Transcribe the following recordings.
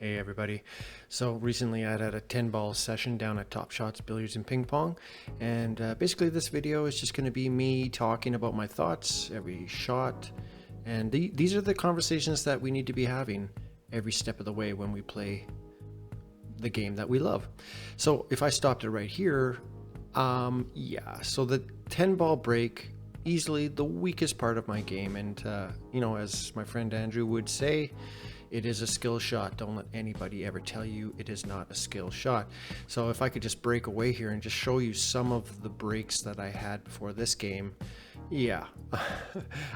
Hey everybody. So recently I had a 10 ball session down at Top Shots Billiards and Ping Pong, and basically this video is just going to be me talking about my thoughts, every shot, and these are the conversations that we need to be having every step of the way when we play the game that we love. So if I stopped it right here, so the 10 ball break, easily the weakest part of my game, and as my friend Andrew would say, it is a skill shot. Don't let anybody ever tell you it is not a skill shot. So if I could just break away here and just show you some of the breaks that I had before this game. Yeah,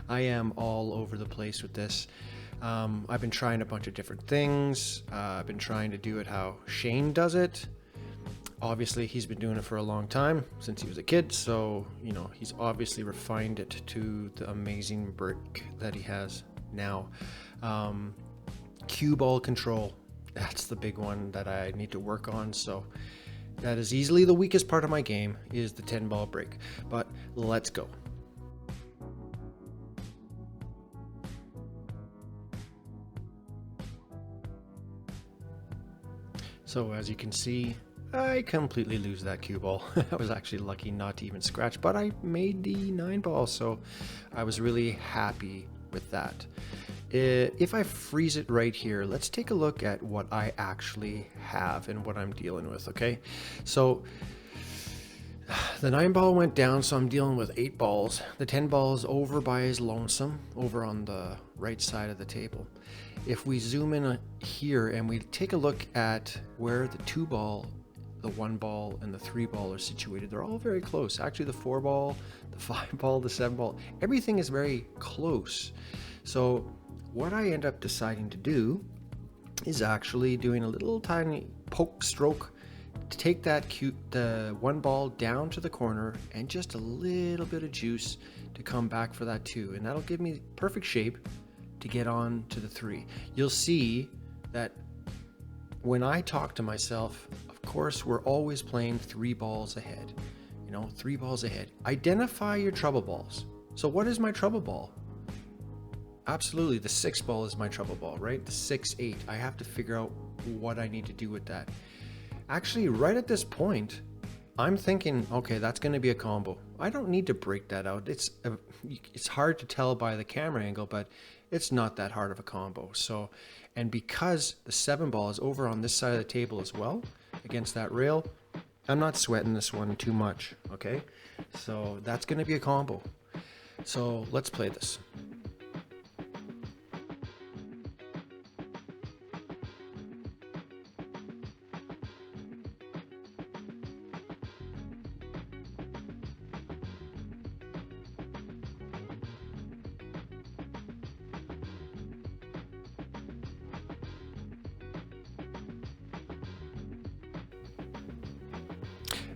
I am all over the place with this. I've been trying a bunch of different things. I've been trying to do it how Shane does it. Obviously, he's been doing it for a long time, since he was a kid, so, he's obviously refined it to the amazing break that he has now. Cue ball control, that's the big one that I need to work on. So that is easily the weakest part of my game, is the 10 ball break. But let's go. So as you can see, I completely lose that cue ball. I was actually lucky not to even scratch, but I made the 9 ball, so I was really happy with that. If I freeze it right here, let's take a look at what I actually have and what I'm dealing with, okay? So the 9 ball went down, so I'm dealing with 8 balls. The 10 ball is over by his lonesome, over on the right side of the table. If we zoom in here and we take a look at where the 2 ball, the 1 ball, and the 3 ball are situated, they're all very close. Actually, the 4 ball, the 5 ball, the 7 ball, everything is very close. So what I end up deciding to do is actually doing a little tiny poke stroke to take the 1 ball down to the corner, and just a little bit of juice to come back for that 2, and that'll give me perfect shape to get on to the 3. You'll see that when I talk to myself, of course, we're always playing 3 balls ahead. 3 balls ahead. Identify your trouble balls. So what is my trouble ball? Absolutely, the 6 ball is my trouble ball, right? The 6-8. I have to figure out what I need to do with that. Actually, right at this point, I'm thinking, okay, that's going to be a combo. I don't need to break that out. It's hard to tell by the camera angle, but it's not that hard of a combo. So, and because the 7 ball is over on this side of the table as well, against that rail, I'm not sweating this one too much, okay? So that's going to be a combo. So let's play this.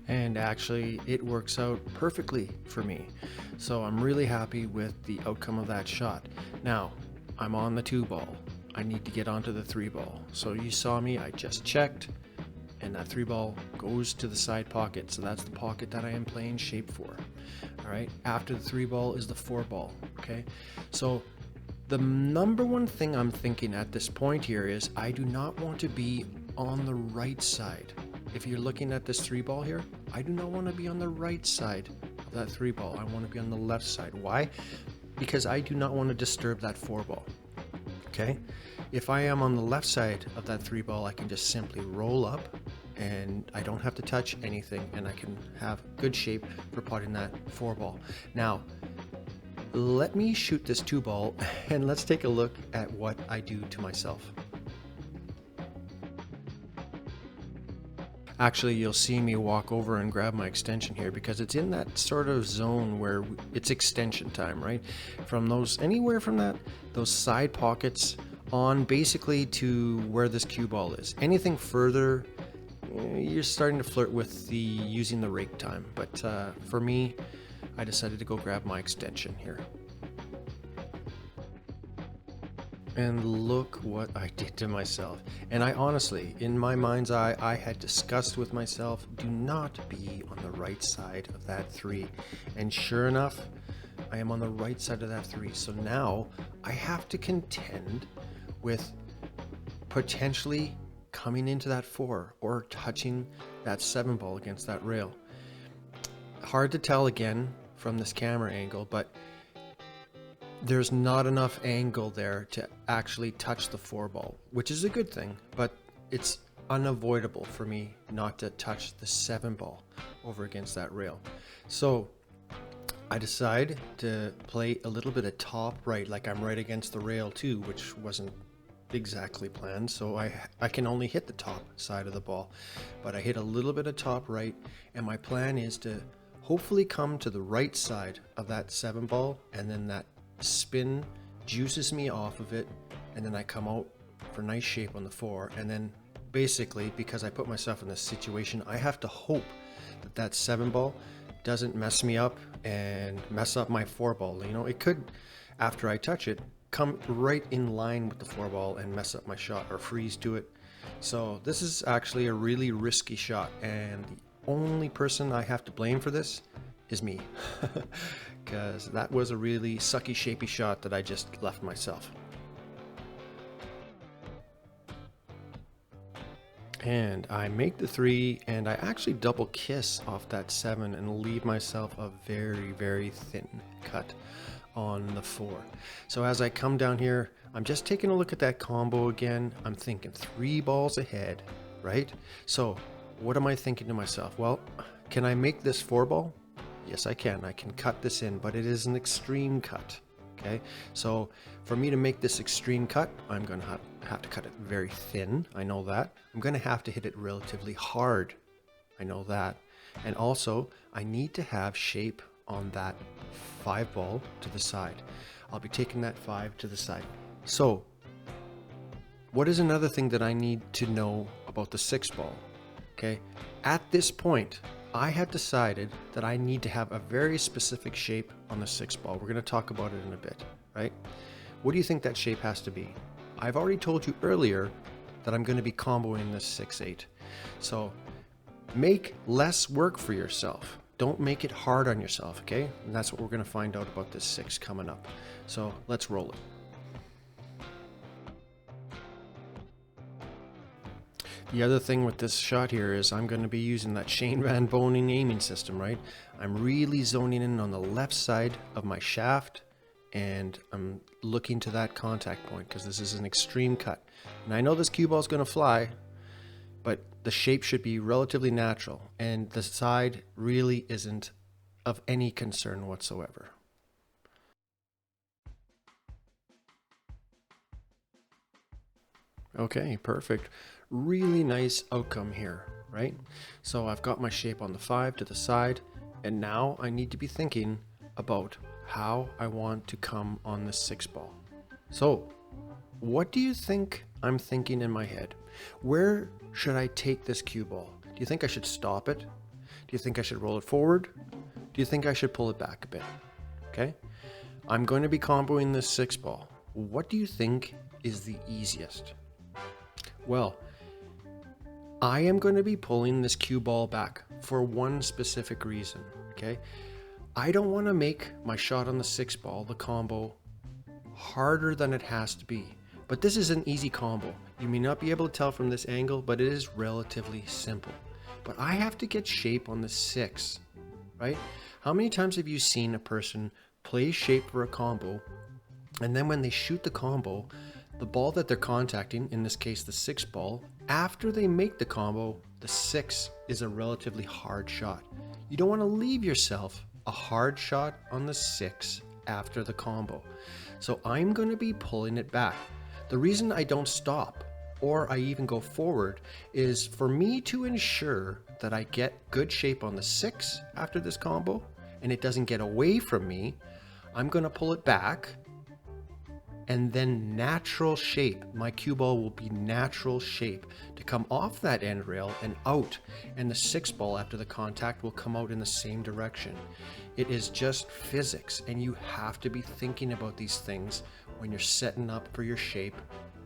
And actually it works out perfectly for me. So I'm really happy with the outcome of that shot. Now I'm on the 2 ball. I need to get onto the 3 ball. So you saw me, I just checked, and that 3 ball goes to the side pocket. So that's the pocket that I am playing shape for. All right, after the 3 ball is the 4 ball. Okay, so the number one thing I'm thinking at this point here is I do not want to be on the right side. If you're looking at this 3 ball here, I do not want to be on the right side of that 3 ball. I want to be on the left side. Why? Because I do not want to disturb that 4 ball. Okay? If I am on the left side of that 3 ball, I can just simply roll up and I don't have to touch anything, and I can have good shape for putting that 4 ball. Now, let me shoot this 2 ball and let's take a look at what I do to myself. Actually, you'll see me walk over and grab my extension here because it's in that sort of zone where it's extension time, right? From anywhere from those side pockets on basically to where this cue ball is. Anything further, you're starting to flirt with using the rake time. But for me, I decided to go grab my extension here. And look what I did to myself. And I honestly, in my mind's eye, I had discussed with myself, do not be on the right side of that 3. And sure enough, I am on the right side of that 3. So now I have to contend with potentially coming into that 4 or touching that 7 ball against that rail. Hard to tell again from this camera angle, but there's not enough angle there to actually touch the 4 ball, which is a good thing, but it's unavoidable for me not to touch the 7 ball over against that rail. So I decide to play a little bit of top right, like I'm right against the rail too, which wasn't exactly planned. So I can only hit the top side of the ball, but I hit a little bit of top right, and my plan is to hopefully come to the right side of that 7 ball, and then that spin juices me off of it, and then I come out for nice shape on the 4. And then basically, because I put myself in this situation, I have to hope that that 7 ball doesn't mess me up and mess up my 4 ball. You know, it could, after I touch it, come right in line with the 4 ball and mess up my shot or freeze to it. So this is actually a really risky shot, and the only person I have to blame for this is me, because that was a really sucky, shapy shot that I just left myself. And I make the 3, and I actually double kiss off that 7 and leave myself a very, very thin cut on the 4. So as I come down here, I'm just taking a look at that combo again. I'm thinking 3 balls ahead, right? So what am I thinking to myself? Well, can I make this 4 ball? Yes, I can. I can cut this in, but it is an extreme cut. Okay, so for me to make this extreme cut, I'm going to have to cut it very thin. I know that. I'm going to have to hit it relatively hard. I know that. And also, I need to have shape on that 5 ball to the side. I'll be taking that 5 to the side. So, what is another thing that I need to know about the 6 ball? Okay, at this point, I have decided that I need to have a very specific shape on the 6 ball. We're going to talk about it in a bit, right? What do you think that shape has to be? I've already told you earlier that I'm going to be comboing this 6-8. So make less work for yourself. Don't make it hard on yourself, okay? And that's what we're going to find out about this 6 coming up. So let's roll it. The other thing with this shot here is I'm going to be using that Shane Van Boening aiming system, right? I'm really zoning in on the left side of my shaft, and I'm looking to that contact point because this is an extreme cut. And I know this cue ball is going to fly, but the shape should be relatively natural, and the side really isn't of any concern whatsoever. Okay, perfect. Really nice outcome here, right? So I've got my shape on the 5 to the side, and now I need to be thinking about how I want to come on the 6 ball. So what do you think I'm thinking in my head? Where should I take this cue ball? Do you think I should stop it? Do you think I should roll it forward? Do you think I should pull it back a bit? Okay, I'm going to be comboing this 6 ball. What do you think is the easiest? Well, I am going to be pulling this cue ball back for one specific reason, okay? I don't want to make my shot on the 6 ball, the combo, harder than it has to be. But this is an easy combo. You may not be able to tell from this angle, but it is relatively simple. But I have to get shape on the 6, right? How many times have you seen a person play shape for a combo, and then when they shoot the combo, the ball that they're contacting, in this case the 6 ball, after they make the combo, the 6 is a relatively hard shot. You don't want to leave yourself a hard shot on the 6 after the combo. So I'm going to be pulling it back. The reason I don't stop or I even go forward is for me to ensure that I get good shape on the 6 after this combo and it doesn't get away from me. I'm going to pull it back, and then natural shape. My cue ball will be natural shape to come off that end rail and out, and the 6 ball after the contact will come out in the same direction. It is just physics, and you have to be thinking about these things when you're setting up for your shape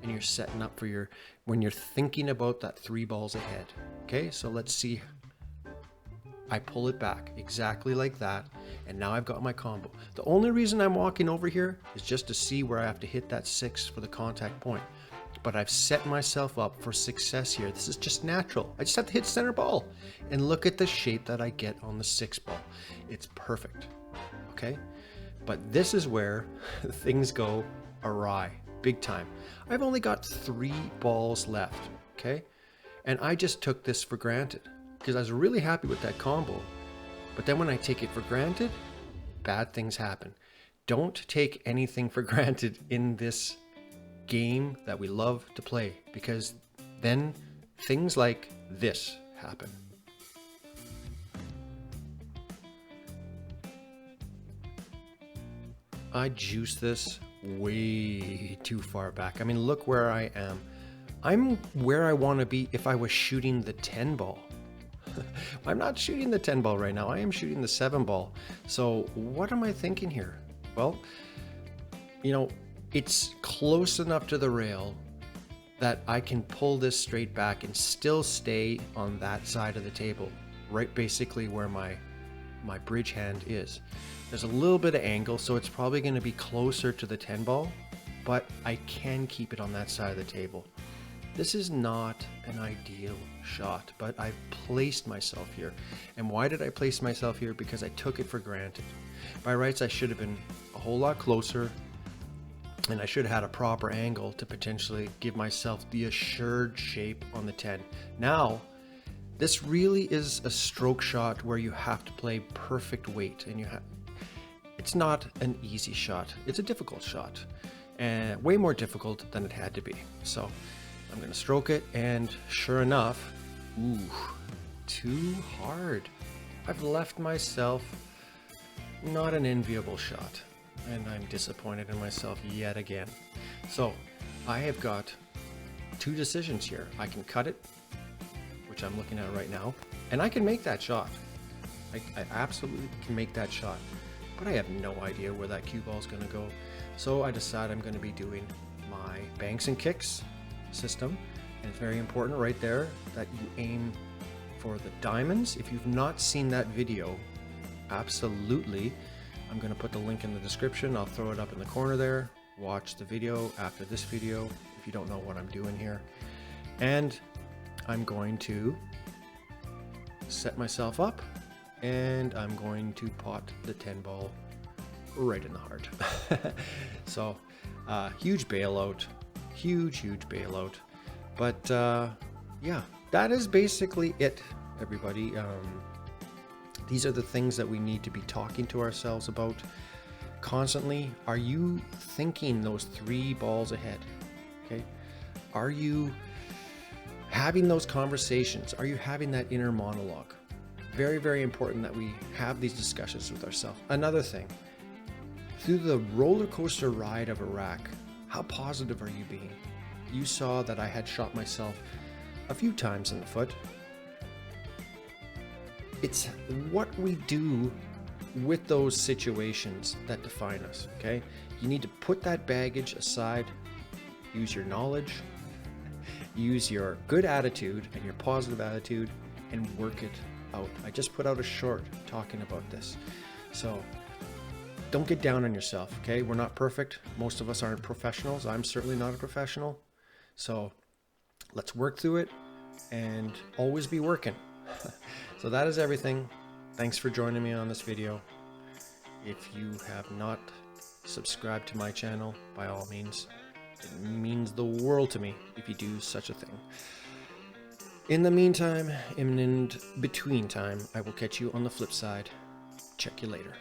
and you're setting up for your, when you're thinking about that 3 balls ahead. Okay, so let's see. I pull it back exactly like that, and now I've got my combo. The only reason I'm walking over here is just to see where I have to hit that 6 for the contact point. but I've set myself up for success here. This is just natural. I just have to hit center ball and look at the shape that I get on the 6 ball. It's perfect, okay? But this is where things go awry, big time. I've only got 3 balls left, okay? And I just took this for granted because I was really happy with that combo. But then when I take it for granted, bad things happen. Don't take anything for granted in this game that we love to play, because then things like this happen. I juiced this way too far back. I mean, look where I am. I'm where I want to be if I was shooting the 10 ball. I'm not shooting the 10 ball right now. I am shooting the 7 ball. So what am I thinking here? Well, you know, it's close enough to the rail that I can pull this straight back and still stay on that side of the table, right basically where my bridge hand is. There's a little bit of angle, so it's probably going to be closer to the 10 ball, but I can keep it on that side of the table. This is not an ideal shot, but I've placed myself here. And why did I place myself here? Because I took it for granted. By rights, I should have been a whole lot closer, and I should have had a proper angle to potentially give myself the assured shape on the 10. Now, this really is a stroke shot where you have to play perfect weight, and it's not an easy shot. It's a difficult shot, and way more difficult than it had to be. So I'm gonna stroke it, and sure enough, ooh, too hard. I've left myself not an enviable shot, and I'm disappointed in myself yet again. So I have got 2 decisions here. I can cut it, which I'm looking at right now, and I can make that shot. I absolutely can make that shot, but I have no idea where that cue ball is going to go. So I decide I'm going to be doing my banks and kicks system, and it's very important right there that you aim for the diamonds. If you've not seen that video, absolutely, I'm going to put the link in the description. I'll throw it up in the corner there. Watch the video after this video if you don't know what I'm doing here. And I'm going to set myself up, and I'm going to pot the 10 ball right in the heart. So huge bailout, huge bailout. But yeah, that is basically it, everybody. These are the things that we need to be talking to ourselves about constantly. Are you thinking those 3 balls ahead? Okay. Are you having those conversations? Are you having that inner monologue? Very important that we have these discussions with ourselves. Another thing, through the roller coaster ride of Iraq, how positive are you being? You saw that I had shot myself a few times in the foot. It's what we do with those situations that define us, okay? You need to put that baggage aside, use your knowledge, use your good attitude and your positive attitude, and work it out. I just put out a short talking about this. So don't get down on yourself, okay? We're not perfect. Most of us aren't professionals. I'm certainly not a professional. So let's work through it and always be working. So that is everything. Thanks for joining me on this video. If you have not subscribed to my channel, by all means, it means the world to me if you do such a thing. In the meantime, in between time, I will catch you on the flip side. Check you later.